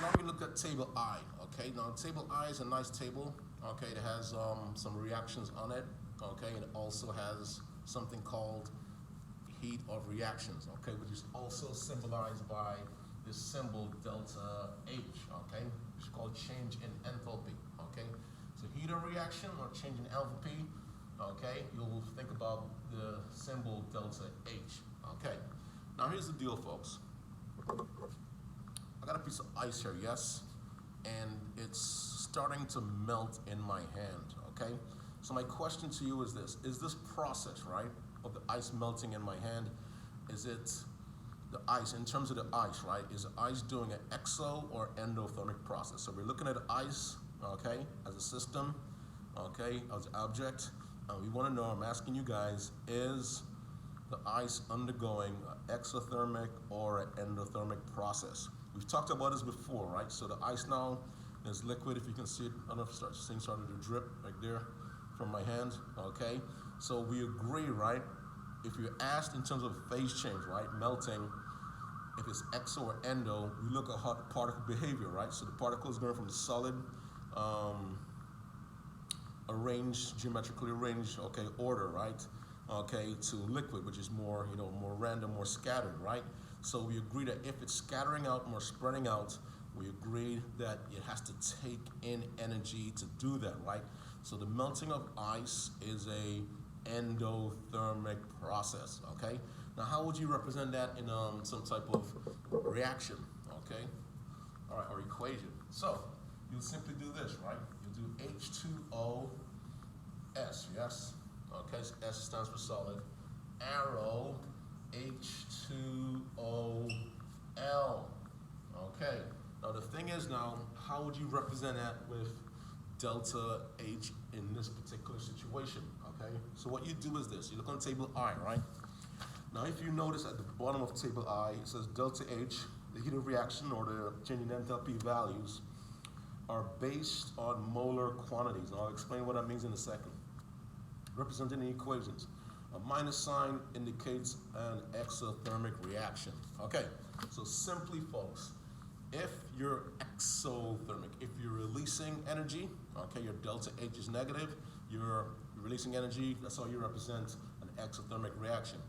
Now we look at table I, okay? Now table I is a nice table, okay? It has some reactions on it, okay? And it also has something called heat of reactions, okay? Which is also symbolized by this symbol delta H, okay? It's called change in enthalpy, okay? So heat of reaction or change in enthalpy, okay? You'll think about the symbol delta H, okay? Now here's the deal, folks. I got a piece of ice here, yes, and it's starting to melt in my hand, okay? So my question to you is this process, right, of the ice melting in my hand, is it the ice, in terms of the ice, right, is the ice doing an exo or endothermic process? So we're looking at ice, okay, as a system, okay, as an object, and we want to know, I'm asking you guys, is the ice undergoing an exothermic or an endothermic process? We've talked about this before, right? So the ice now is liquid. If you can see it, I don't know if things started to drip right there from my hand, okay? So we agree, right? If you're asked in terms of phase change, right, melting, if it's exo or endo, we look at particle behavior, right? So the particle is going from the solid, arranged, geometrically arranged, okay, order, right? Okay, to liquid, which is more, more random, more scattered, right? So we agree that if it's scattering out, more spreading out, we agree that it has to take in energy to do that, right? So the melting of ice is a endothermic process, okay? Now, how would you represent that in some type of reaction, okay? All right, or equation. So you'll simply do this, right? You'll do H2O S, yes? Okay, so S stands for solid. Arrow H2OL. Okay, now the thing is now, how would you represent that with delta H in this particular situation, okay? So what you do is this, you look on table I, right? Now if you notice at the bottom of table I, it says delta H, the heat of reaction or the change in enthalpy values are based on molar quantities. And I'll explain what that means in a second. Represented in equations. A minus sign indicates an exothermic reaction. Okay, so simply, folks, if you're exothermic, if you're releasing energy, okay, your delta H is negative, you're releasing energy, that's how you represent an exothermic reaction.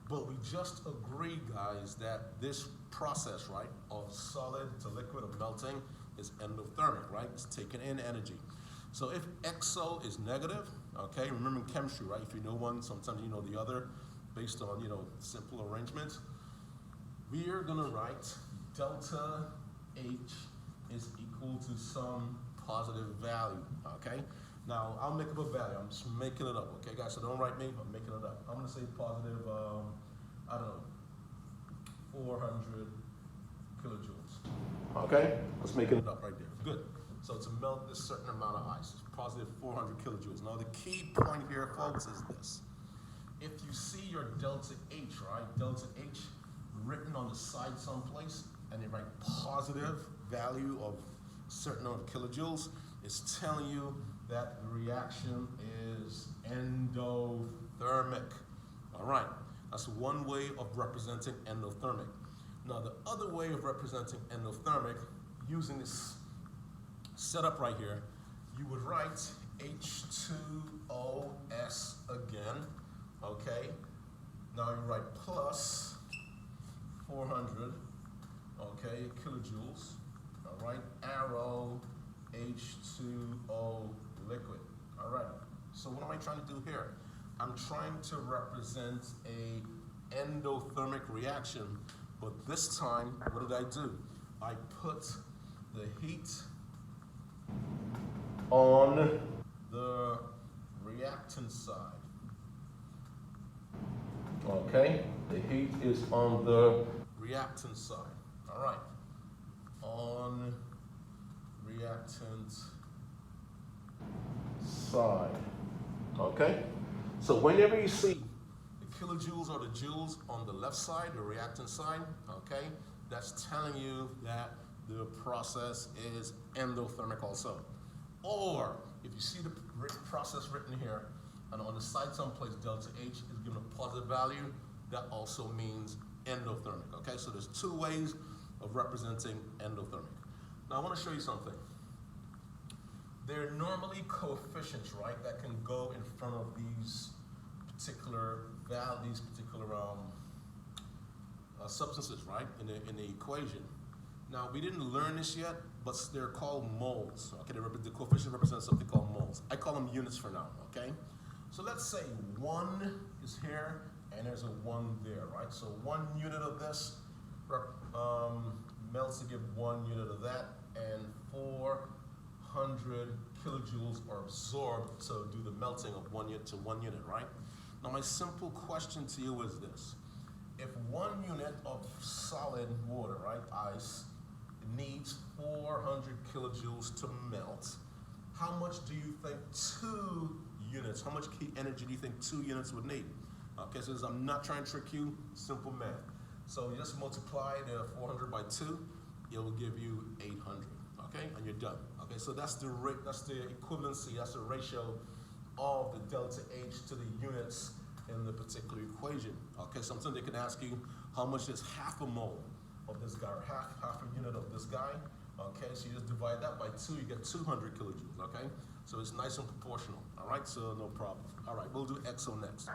But we just agree, guys, that this process, right, of solid to liquid, of melting, is endothermic, right? It's taking in energy. So if exo is negative, okay, remember in chemistry, right? If you know one, sometimes you know the other, based on, simple arrangement. We are gonna write delta H is equal to some positive value, okay? Now, I'll make up a value, I'm just making it up, okay, guys? So don't write me, I'm making it up. I'm gonna say positive, I don't know, 400 kilojoules. Okay, let's make it up right there, good. So to melt this certain amount of ice, it's positive 400 kilojoules. Now the key point here, folks, is this. If you see your delta H, right, delta H written on the side someplace, and they write positive value of certain number of kilojoules, it's telling you that the reaction is endothermic. All right, that's one way of representing endothermic. Now the other way of representing endothermic, using this setup right here, you would write H2OS again, okay? Now you write plus 400, okay, kilojoules, all right? Arrow H2O liquid, all right? So what am I trying to do here? I'm trying to represent a endothermic reaction, but this time, what did I do? I put the heat on the reactant side. Okay, the heat is on the reactant side. All right, on reactant side. Okay, so whenever you see the kilojoules or the joules on the left side, the reactant side, okay, that's telling you that the process is endothermic also. Or if you see the process written here, and on the side someplace delta H is given a positive value, that also means endothermic, okay? So there's two ways of representing endothermic. Now I want to show you something. There are normally coefficients, right, that can go in front of these particular substances, right, in the equation. Now we didn't learn this yet, but they're called moles. Okay, the coefficient represents something called moles. I call them units for now. Okay, so let's say 1 is here and there's a 1 there, right? So 1 unit of this melts to give 1 unit of that, and 400 kilojoules are absorbed to do the melting of 1 unit to 1 unit, right? Now my simple question to you is this. If 1 unit of solid water, right, ice, needs 400 kilojoules to melt, how much do you think 2 units, how much heat energy do you think 2 units would need? Okay, so I'm not trying to trick you, simple math. So you just multiply the 400 by 2, it will give you 800, okay, and you're done. Okay, so that's the equivalency, that's the ratio of the delta H to the units in the particular equation. Okay, sometimes they can ask you how much is half a mole of this guy, or half a unit of this guy. Okay, so you just divide that by 2, you get 200 kilojoules. Okay, so it's nice and proportional. All right, so no problem. All right, we'll do XO next.